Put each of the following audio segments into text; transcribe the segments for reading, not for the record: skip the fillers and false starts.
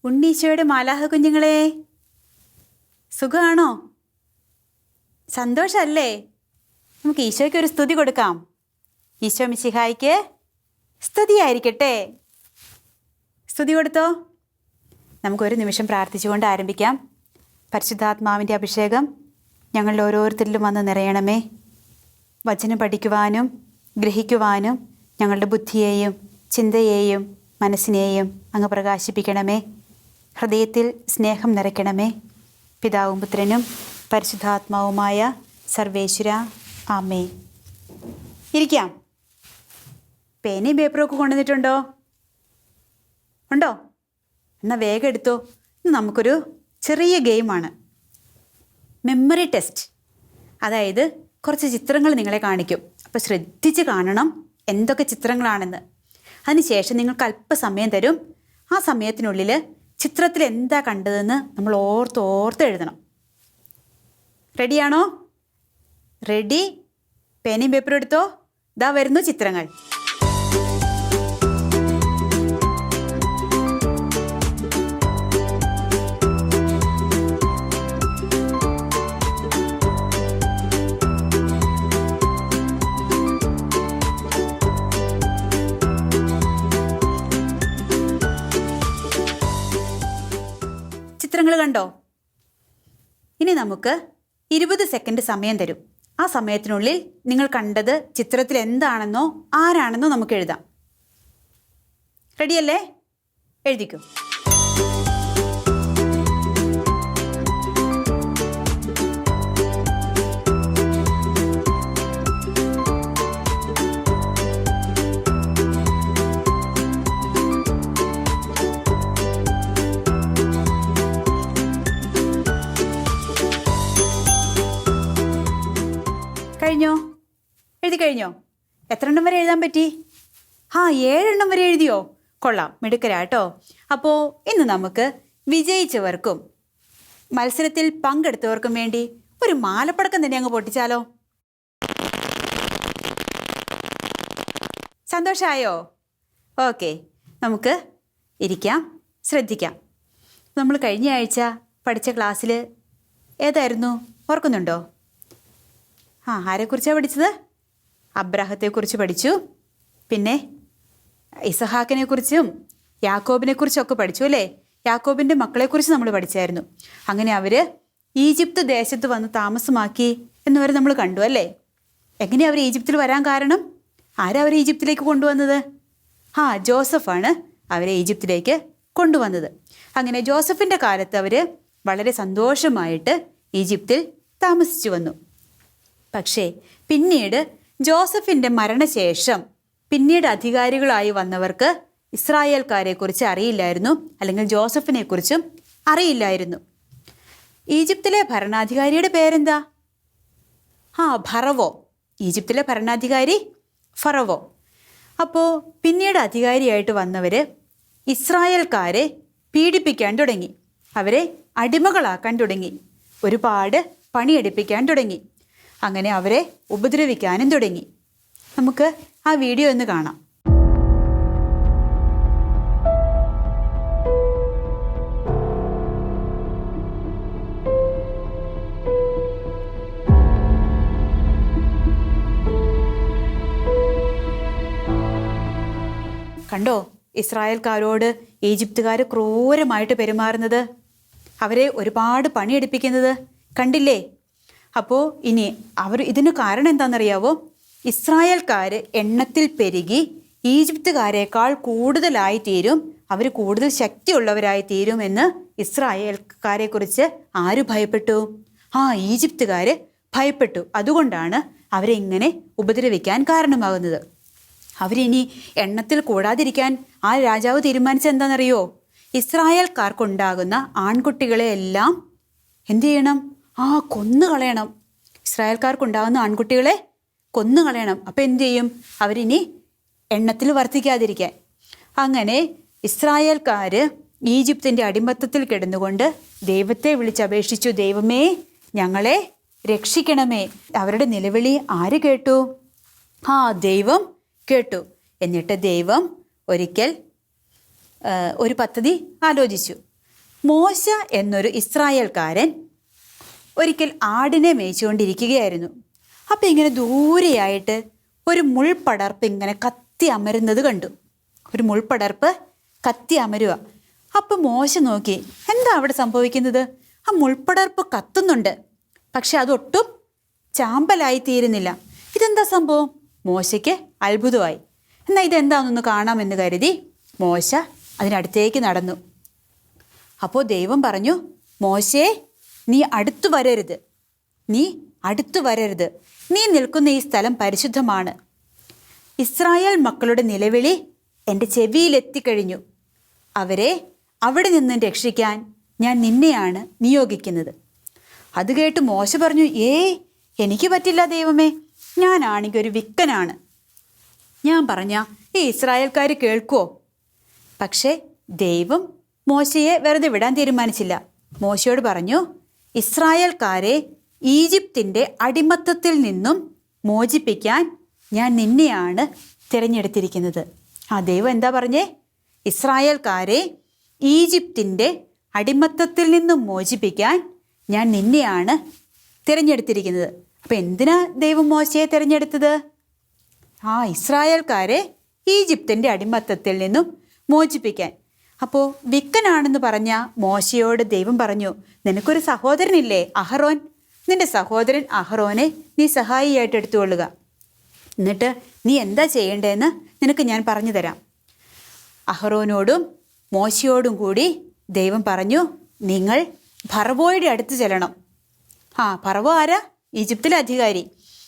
ഉണ്ണീശോയുടെ മാലാഹ കുഞ്ഞുങ്ങളെ, സുഖമാണോ? സന്തോഷമല്ലേ? നമുക്ക് ഈശോയ്ക്ക് ഒരു സ്തുതി കൊടുക്കാം. ഈശോ മിശിഹായ്ക്ക് സ്തുതിയായിരിക്കട്ടെ. സ്തുതി കൊടുത്തോ? നമുക്കൊരു നിമിഷം പ്രാർത്ഥിച്ചുകൊണ്ട് ആരംഭിക്കാം. പരിശുദ്ധാത്മാവിൻ്റെ അഭിഷേകം ഞങ്ങളിൽ ഓരോരുത്തരിലും വന്ന് നിറയണമേ. വചനം പഠിക്കുവാനും ഗ്രഹിക്കുവാനും ഞങ്ങളുടെ ബുദ്ധിയെയും ചിന്തയെയും മനസ്സിനെയും അങ്ങ് പ്രകാശിപ്പിക്കണമേ. ഹൃദയത്തിൽ സ്നേഹം നിറയ്ക്കണമേ. പിതാവും പുത്രനും പരിശുദ്ധാത്മാവുമായ സർവേശ്വര, ആമേൻ. ഇരിക്കാം. പേനയും പേപ്പറും ഒക്കെ കൊണ്ടുവന്നിട്ടുണ്ടോ? ഉണ്ടോ? എന്നാൽ വേഗം എടുത്തോ. ഇന്ന് നമുക്കൊരു ചെറിയ ഗെയിമാണ്, മെമ്മറി ടെസ്റ്റ്. അതായത് കുറച്ച് ചിത്രങ്ങൾ നിങ്ങളെ കാണിക്കും. അപ്പോൾ ശ്രദ്ധിച്ച് കാണണം എന്തൊക്കെ ചിത്രങ്ങളാണെന്ന്. അതിനുശേഷം നിങ്ങൾക്ക് അല്പസമയം തരും. ആ സമയത്തിനുള്ളിൽ ചിത്രത്തിൽ എന്താ കണ്ടതെന്ന് നമ്മൾ ഓർത്ത് എഴുതണം. റെഡിയാണോ? റെഡി? പേനയും പേപ്പറും എടുത്തോ. ഇതാ വരുന്നു ചിത്രങ്ങൾ. ചിത്രങ്ങൾ കണ്ടോ? ഇനി നമുക്ക് 20 സെക്കൻഡ് സമയം തരും. ആ സമയത്തിനുള്ളിൽ നിങ്ങൾ കണ്ടത് ചിത്രത്തിൽ എന്താണെന്നോ ആരാണെന്നോ നമുക്ക് എഴുതാം. റെഡിയല്ലേ? എഴുതിക്കോ. കഴിഞ്ഞോ? എഴുതി കഴിഞ്ഞോ? എത്ര എണ്ണം വരെ എഴുതാൻ പറ്റി? 7 എണ്ണം വരെ എഴുതിയോ? കൊള്ളാം, മിടുക്കരാട്ടോ. അപ്പോൾ ഇന്ന് നമുക്ക് വിജയിച്ചവർക്കും മത്സരത്തിൽ പങ്കെടുത്തവർക്കും വേണ്ടി ഒരു മാലപ്പടക്കം തന്നെ അങ്ങ് പൊട്ടിച്ചാലോ? സന്തോഷമായോ? ഓക്കെ, നമുക്ക് ഇരിക്കാം, ശ്രദ്ധിക്കാം. നമ്മൾ കഴിഞ്ഞ ആഴ്ച പഠിച്ച ക്ലാസ്സിൽ ഏതായിരുന്നു ഓർക്കുന്നുണ്ടോ? ആരെക്കുറിച്ചാണ് പഠിച്ചത്? അബ്രാഹത്തെക്കുറിച്ച് പഠിച്ചു. പിന്നെ ഇസഹാക്കിനെക്കുറിച്ചും യാക്കോബിനെക്കുറിച്ചൊക്കെ പഠിച്ചു അല്ലേ? യാക്കോബിൻ്റെ മക്കളെക്കുറിച്ച് നമ്മൾ പഠിച്ചായിരുന്നു. അങ്ങനെ അവർ ഈജിപ്ത് ദേശത്ത് വന്ന് താമസമാക്കി എന്നുവരെ നമ്മൾ കണ്ടു അല്ലേ? എങ്ങനെയാണ് അവർ ഈജിപ്തിൽ വരാൻ കാരണം? ആരാ അവരെ ഈജിപ്തിലേക്ക് കൊണ്ടുവന്നത്? ജോസഫാണ് അവരെ ഈജിപ്തിലേക്ക് കൊണ്ടുവന്നത്. അങ്ങനെ ജോസഫിൻ്റെ കാലത്ത് അവർ വളരെ സന്തോഷമായിട്ട് ഈജിപ്തിൽ താമസിച്ചു വന്നു. പക്ഷേ പിന്നീട് ജോസഫിൻ്റെ മരണശേഷം പിന്നീട് അധികാരികളായി വന്നവർക്ക് ഇസ്രായേൽക്കാരെക്കുറിച്ച് അറിയില്ലായിരുന്നു, അല്ലെങ്കിൽ ജോസഫിനെക്കുറിച്ചും അറിയില്ലായിരുന്നു. ഈജിപ്തിലെ ഭരണാധികാരിയുടെ പേരെന്താ? ഫറവോ. ഈജിപ്തിലെ ഭരണാധികാരി ഫറവോ. അപ്പോൾ പിന്നീട് അധികാരിയായിട്ട് വന്നവർ ഇസ്രായേൽക്കാരെ പീഡിപ്പിക്കാൻ തുടങ്ങി, അവരെ അടിമകളാക്കാൻ തുടങ്ങി, ഒരുപാട് പണിയെടുപ്പിക്കാൻ തുടങ്ങി. അങ്ങനെ അവരെ ഉപദ്രവിക്കാനും തുടങ്ങി. നമുക്ക് ആ വീഡിയോ ഒന്ന് കാണാം. കണ്ടോ ഇസ്രായേൽക്കാരോട് ഈജിപ്തുകാർ ക്രൂരമായിട്ട് പെരുമാറുന്നത്, അവരെ ഒരുപാട് പണിയെടുപ്പിക്കുന്നത് കണ്ടില്ലേ? അപ്പോൾ ഇനി ഇതിന് കാരണം എന്താണെന്നറിയാവോ? ഇസ്രായേൽക്കാർ എണ്ണത്തിൽ പെരുകി ഈജിപ്തുകാരേക്കാൾ കൂടുതലായി തീരും, അവർ കൂടുതൽ ശക്തിയുള്ളവരായി തീരുമെന്ന് ഇസ്രായേൽക്കാരെക്കുറിച്ച് ആര് ഭയപ്പെട്ടു? ഈജിപ്തുകാർ ഭയപ്പെട്ടു. അതുകൊണ്ടാണ് അവരെ ഇങ്ങനെ ഉപദ്രവിക്കാൻ കാരണമാകുന്നത്. അവരിനി എണ്ണത്തിൽ കൂടാതിരിക്കാൻ ആ രാജാവ് തീരുമാനിച്ചത് എന്താണെന്നറിയോ? ഇസ്രായേൽക്കാർക്കുണ്ടാകുന്ന ആൺകുട്ടികളെ എല്ലാം എന്തു ചെയ്യണം? കൊന്നുകളയണം. ഇസ്രായേൽക്കാർക്കുണ്ടാകുന്ന ആൺകുട്ടികളെ കൊന്നുകളയണം. അപ്പോൾ എന്തു ചെയ്യും? അവരിനി എണ്ണത്തിൽ വർദ്ധിക്കാതിരിക്കാൻ. അങ്ങനെ ഇസ്രായേൽക്കാർ ഈജിപ്തിൻ്റെ അടിമത്തത്തിൽ കിടന്നുകൊണ്ട് ദൈവത്തെ വിളിച്ചപേക്ഷിച്ചു, ദൈവമേ ഞങ്ങളെ രക്ഷിക്കണമേ. അവരുടെ നിലവിളി ആര് കേട്ടു? ദൈവം കേട്ടു. എന്നിട്ട് ദൈവം ഒരിക്കൽ ഒരു പദ്ധതി ആലോചിച്ചു. മോശ എന്നൊരു ഇസ്രായേൽക്കാരൻ ഒരിക്കൽ ആടിനെ മേയിച്ചുകൊണ്ടിരിക്കുകയായിരുന്നു. അപ്പം ഇങ്ങനെ ദൂരെയായിട്ട് ഒരു മുൾപടർപ്പ് ഇങ്ങനെ കത്തി അമരുന്നത് കണ്ടു. ഒരു മുൾപടർപ്പ് കത്തി അമരുക. അപ്പം മോശ നോക്കി, എന്താ അവിടെ സംഭവിക്കുന്നത്? ആ മുൾപടർപ്പ് കത്തുന്നുണ്ട്, പക്ഷെ അതൊട്ടും ചാമ്പലായിത്തീരുന്നില്ല. ഇതെന്താ സംഭവം? മോശയ്ക്ക് അത്ഭുതമായി. എന്നാൽ ഇതെന്താണെന്നൊന്ന് കാണാമെന്ന് കരുതി മോശ അതിനടുത്തേക്ക് നടന്നു. അപ്പോൾ ദൈവം പറഞ്ഞു, മോശേ, നീ അടുത്തു വരരുത്, നീ അടുത്തു വരരുത്. നീ നിൽക്കുന്ന ഈ സ്ഥലം പരിശുദ്ധമാണ്. ഇസ്രായേൽ മക്കളുടെ നിലവിളി എൻ്റെ ചെവിയിലെത്തിക്കഴിഞ്ഞു. അവരെ അവിടെ നിന്നും രക്ഷിക്കാൻ ഞാൻ നിന്നെയാണ് നിയോഗിക്കുന്നത്. അത് കേട്ട് മോശ പറഞ്ഞു, എനിക്ക് പറ്റില്ല ദൈവമേ, ഞാനാണെങ്കിൽ ഒരു വിക്കനാണ്. ഞാൻ പറഞ്ഞ ഈ ഇസ്രായേൽക്കാർ കേൾക്കുമോ? പക്ഷേ ദൈവം മോശയെ വെറുതെ വിടാൻ തീരുമാനിച്ചില്ല. മോശയോട് പറഞ്ഞു, ഇസ്രായേൽക്കാരെ ഈജിപ്തിൻ്റെ അടിമത്തത്തിൽ നിന്നും മോചിപ്പിക്കാൻ ഞാൻ നിന്നെയാണ് തിരഞ്ഞെടുത്തിരിക്കുന്നത്. ദൈവം എന്താ പറഞ്ഞേ? ഇസ്രായേൽക്കാരെ ഈജിപ്തിൻ്റെ അടിമത്തത്തിൽ നിന്നും മോചിപ്പിക്കാൻ ഞാൻ നിന്നെയാണ് തിരഞ്ഞെടുത്തിരിക്കുന്നത്. അപ്പം എന്തിനാ ദൈവം മോശയെ തിരഞ്ഞെടുത്തത്? ഇസ്രായേൽക്കാരെ ഈജിപ്തിൻ്റെ അടിമത്തത്തിൽ നിന്നും മോചിപ്പിക്കാൻ. അപ്പോൾ വിക്കനാണെന്ന് പറഞ്ഞ മോശയോട് ദൈവം പറഞ്ഞു, നിനക്കൊരു സഹോദരനില്ലേ, അഹറോൻ? നിന്റെ സഹോദരൻ അഹറോനെ നീ സഹായിയായിട്ട് എടുത്തുകൊള്ളുക. എന്നിട്ട് നീ എന്താ ചെയ്യേണ്ടതെന്ന് നിനക്ക് ഞാൻ പറഞ്ഞു തരാം. അഹറോനോടും മോശയോടും കൂടി ദൈവം പറഞ്ഞു, നിങ്ങൾ ഫറവോയുടെ അടുത്ത് ചെല്ലണം. ഫറവോ ആരാ? ഈജിപ്തിലെ അധികാരി.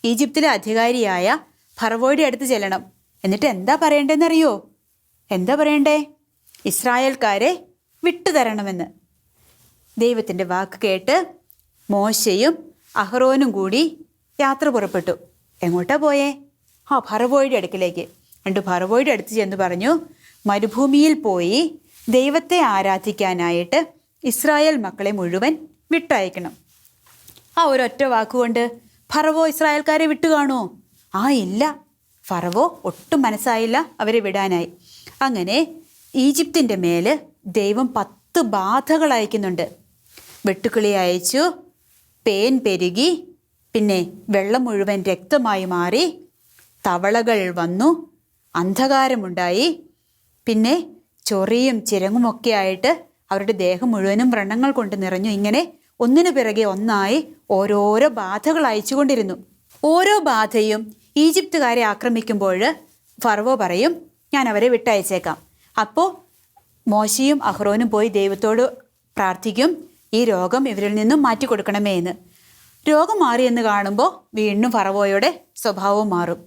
ഈജിപ്തിലെ അധികാരിയായ ഫറവോയുടെ അടുത്ത് ചെല്ലണം. എന്നിട്ട് എന്താ പറയേണ്ടതെന്നറിയോ? എന്താ പറയണ്ടേ? ഇസ്രായേൽക്കാരെ വിട്ടുതരണമെന്ന്. ദൈവത്തിൻ്റെ വാക്ക് കേട്ട് മോശയും അഹറോനും കൂടി യാത്ര പുറപ്പെട്ടു. എങ്ങോട്ടാ പോയേ? ഫറവോയുടെ അടുക്കിലേക്ക്. ഫറവോയുടെ അടുത്ത് ചെന്ന് പറഞ്ഞു, മരുഭൂമിയിൽ പോയി ദൈവത്തെ ആരാധിക്കാനായിട്ട് ഇസ്രായേൽ മക്കളെ മുഴുവൻ വിട്ടയക്കണം. ഒരൊറ്റ വാക്കുകൊണ്ട് ഫറവോ ഇസ്രായേൽക്കാരെ വിട്ടു കാണുമോ? ഇല്ല. ഫറവോ ഒട്ടും മനസ്സായില്ല അവരെ വിടാനായി. അങ്ങനെ ഈജിപ്തിൻ്റെ മേൽ ദൈവം 10 ബാധകൾ അയക്കുന്നുണ്ട്. വെട്ടുക്കിളി അയച്ചു, പേൻ പെരുകി, പിന്നെ വെള്ളം മുഴുവൻ രക്തമായി മാറി, തവളകൾ വന്നു, അന്ധകാരമുണ്ടായി, പിന്നെ ചൊറിയും ചിരങ്ങുമൊക്കെ ആയിട്ട് അവരുടെ ദേഹം മുഴുവനും വ്രണങ്ങൾ കൊണ്ട് നിറഞ്ഞു. ഇങ്ങനെ ഒന്നിനു പിറകെ ഒന്നായി ഓരോരോ ബാധകൾ അയച്ചുകൊണ്ടിരുന്നു. ഓരോ ബാധയും ഈജിപ്തുകാരെ ആക്രമിക്കുമ്പോൾ ഫറവോ പറയും, ഞാൻ അവരെ വിട്ടയച്ചേക്കാം. അപ്പോൾ മോശയും അഹ്റോനും പോയി ദൈവത്തോട് പ്രാർത്ഥിക്കും, ഈ രോഗം ഇവരിൽ നിന്നും മാറ്റിക്കൊടുക്കണമേ എന്ന്. രോഗം മാറിയെന്ന് കാണുമ്പോൾ വീണ്ടും ഫറവോയുടെ സ്വഭാവം മാറും.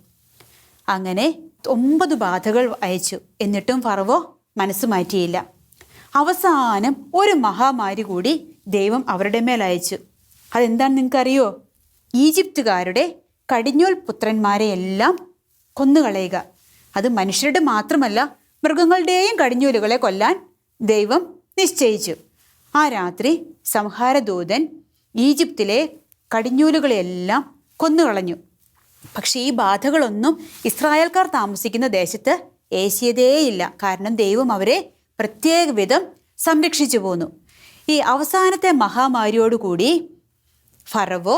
അങ്ങനെ 9 ബാധകൾ അയച്ചു. എന്നിട്ടും ഫറവോ മനസ്സ് മാറ്റിയില്ല. അവസാനം ഒരു മഹാമാരി കൂടി ദൈവം അവരുടെ മേൽ അയച്ചു. അതെന്താണെന്ന് നിങ്ങൾക്കറിയോ? ഈജിപ്തുകാരുടെ കടിഞ്ഞൂൽ പുത്രന്മാരെ എല്ലാം കൊന്നുകളയുക. അത് മനുഷ്യരുടെ മാത്രമല്ല, മൃഗങ്ങളുടെയും കടിഞ്ഞൂലുകളെ കൊല്ലാൻ ദൈവം നിശ്ചയിച്ചു. ആ രാത്രി സംഹാരദൂതൻ ഈജിപ്തിലെ കടിഞ്ഞൂലുകളെല്ലാം കൊന്നുകളഞ്ഞു. പക്ഷേ ഈ ബാധകളൊന്നും ഇസ്രായേൽക്കാർ താമസിക്കുന്ന ദേശത്ത് ഏശിയതേയില്ല. കാരണം ദൈവം അവരെ പ്രത്യേക വിധം സംരക്ഷിച്ചു പോന്നു. ഈ അവസാനത്തെ മഹാമാരിയോടുകൂടി ഫറവോ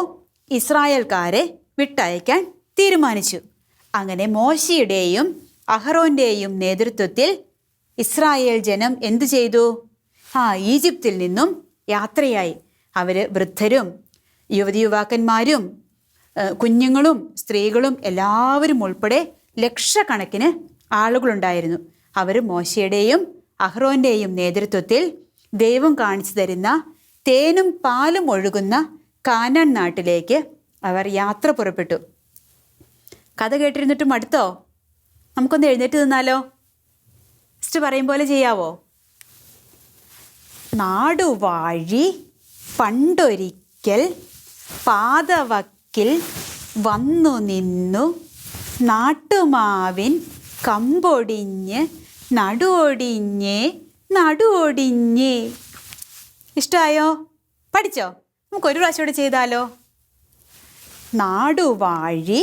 ഇസ്രായേൽക്കാരെ വിട്ടയക്കാൻ തീരുമാനിച്ചു. അങ്ങനെ മോശയുടെയും അഹറോൻ്റെയും നേതൃത്വത്തിൽ ഇസ്രായേൽ ജനം എന്തു ചെയ്തു? ഈജിപ്തിൽ നിന്നും യാത്രയായി. അവർ വൃദ്ധരും യുവതിയുവാക്കന്മാരും കുഞ്ഞുങ്ങളും സ്ത്രീകളും എല്ലാവരും ഉൾപ്പെടെ ലക്ഷക്കണക്കിന് ആളുകളുണ്ടായിരുന്നു. അവർ മോശയുടെയും അഹ്റോൻ്റെയും നേതൃത്വത്തിൽ ദൈവം കാണിച്ചു തരുന്ന തേനും പാലും ഒഴുകുന്ന കാനാൻ നാട്ടിലേക്ക് അവർ യാത്ര പുറപ്പെട്ടു. കഥ കേട്ടിരുന്നിട്ടും മടുത്തോ? നമുക്കൊന്ന് എഴുന്നേറ്റ് നിന്നാലോ? പറയും പോലെ ചെയ്യാവോ? നാടുവാഴി പണ്ടൊരിക്കൽ പാതവക്കിൽ വന്നു നിന്നു, നാട്ടുമാവിൻ കമ്പൊടിഞ്ഞ് നടുവൊടിഞ്ഞേ നടുവൊടിഞ്ഞേ. ഇഷ്ടമായോ? പഠിച്ചോ? നമുക്കൊരു പ്രാവശ്യം കൂടെ ചെയ്താലോ? നാടുവാഴി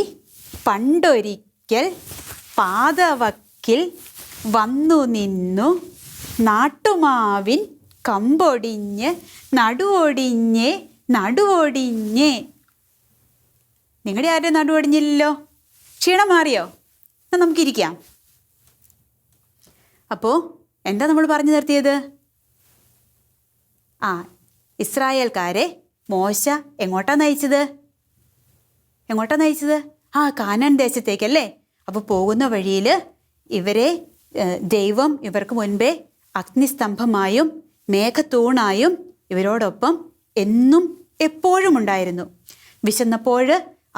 പണ്ടൊരിക്കൽ പാതവക്കിൽ വന്നു നിന്നു നാട്ടുമാവിൻ കമ്പൊടിഞ്ഞ് നടുവൊടിഞ്ഞേ. നിങ്ങളുടെ ആരുടെ നടുവൊടിഞ്ഞില്ലല്ലോ? ക്ഷീണം മാറിയോ? എന്നാൽ നമുക്കിരിക്കാം. അപ്പോൾ എന്താ നമ്മൾ പറഞ്ഞു നിർത്തിയത്? ഇസ്രായേൽക്കാരെ മോശ എങ്ങോട്ടാണ് നയിച്ചത്? കാനാൻ ദേശത്തേക്കല്ലേ? അപ്പോൾ പോകുന്ന വഴിയിൽ ഇവരെ ദൈവം ഇവർക്ക് മുൻപേ അഗ്നിസ്തംഭമായും മേഘത്തൂണായും ഇവരോടൊപ്പം എന്നും എപ്പോഴും ഉണ്ടായിരുന്നു. വിശന്നപ്പോൾ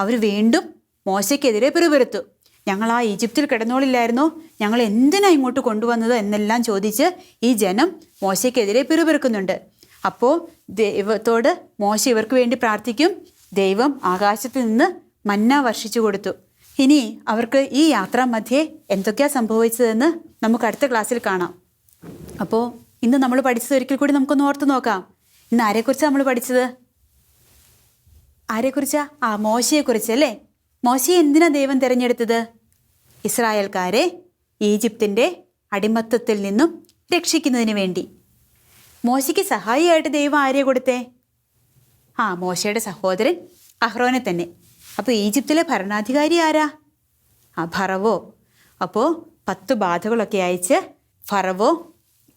അവർ വീണ്ടും മോശയ്ക്കെതിരെ പിറുപിറുത്തു. ഞങ്ങൾ ഈജിപ്തിൽ കിടന്നോളില്ലായിരുന്നോ? ഞങ്ങൾ എന്തിനാ ഇങ്ങോട്ട് കൊണ്ടുവന്നത് എന്നെല്ലാം ചോദിച്ച് ഈ ജനം മോശയ്ക്കെതിരെ പിറുപിറുക്കുന്നുണ്ട്. അപ്പോൾ ദൈവത്തോട് മോശ ഇവർക്ക് വേണ്ടി പ്രാർത്ഥിക്കും. ദൈവം ആകാശത്ത് നിന്ന് മന്ന വർഷിച്ചു കൊടുത്തു. ഇനി അവർക്ക് ഈ യാത്രാ മധ്യേ എന്തൊക്കെയാണ് സംഭവിച്ചതെന്ന് നമുക്ക് അടുത്ത ക്ലാസ്സിൽ കാണാം. അപ്പോൾ ഇന്ന് നമ്മൾ പഠിച്ചത് ഒരിക്കൽ കൂടി നമുക്കൊന്ന് ഓർത്ത് നോക്കാം. ഇന്ന് ആരെക്കുറിച്ചാണ് നമ്മൾ പഠിച്ചത്? മോശയെക്കുറിച്ചല്ലേ? മോശയെ എന്തിനാ ദൈവം തിരഞ്ഞെടുത്തത്? ഇസ്രായേൽക്കാരെ ഈജിപ്തിൻ്റെ അടിമത്തത്തിൽ നിന്നും രക്ഷിക്കുന്നതിന് വേണ്ടി. മോശയ്ക്ക് സഹായിയായിട്ട് ദൈവം ആരെയെ കൊടുത്തേ? മോശയുടെ സഹോദരൻ അഹ്റോനെ തന്നെ. അപ്പോൾ ഈജിപ്തിലെ ഭരണാധികാരി ആരാ? ഫറവോ. അപ്പോൾ 10 ബാധകളൊക്കെ അയച്ച് ഫറവോ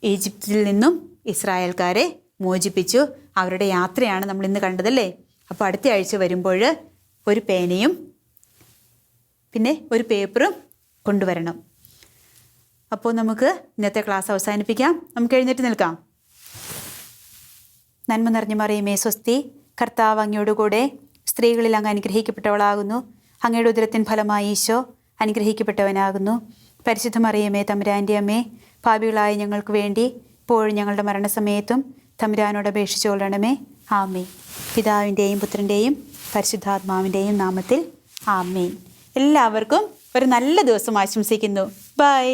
ഈജിപ്തിൽ നിന്നും ഇസ്രായേൽക്കാരെ മോചിപ്പിച്ചു. അവരുടെ യാത്രയാണ് നമ്മൾ ഇന്ന് കണ്ടതല്ലേ? അപ്പോൾ അടുത്ത ആഴ്ച വരുമ്പോൾ ഒരു പേനയും പിന്നെ ഒരു പേപ്പറും കൊണ്ടുവരണം. അപ്പോൾ നമുക്ക് ഇന്നത്തെ ക്ലാസ് അവസാനിപ്പിക്കാം. നമുക്ക് എഴുന്നേറ്റ് നിൽക്കാം. നന്മ നിറഞ്ഞ മറിയമേ സ്വസ്തി, കർത്താവ് അങ്ങയോടുകൂടെ സ്ത്രീകളിൽ അങ്ങ് അനുഗ്രഹിക്കപ്പെട്ടവളാകുന്നു. അങ്ങയുടെ ഉദരത്തിൻ ഫലമായി ഈശോ അനുഗ്രഹിക്കപ്പെട്ടവനാകുന്നു. പരിശുദ്ധ മറിയമേ തമ്പുരാൻ്റെ അമ്മേ, പാപികളായ ഞങ്ങൾക്ക് വേണ്ടി ഇപ്പോഴും ഞങ്ങളുടെ മരണസമയത്തും തമ്പുരാനോട് അപേക്ഷിച്ചു കൊള്ളണമേ. ആമേൻ. പിതാവിൻ്റെയും പുത്രൻ്റെയും പരിശുദ്ധാത്മാവിൻ്റെയും നാമത്തിൽ ആമേൻ. എല്ലാവർക്കും ഒരു നല്ല ദിവസം ആശംസിക്കുന്നു. ബൈ.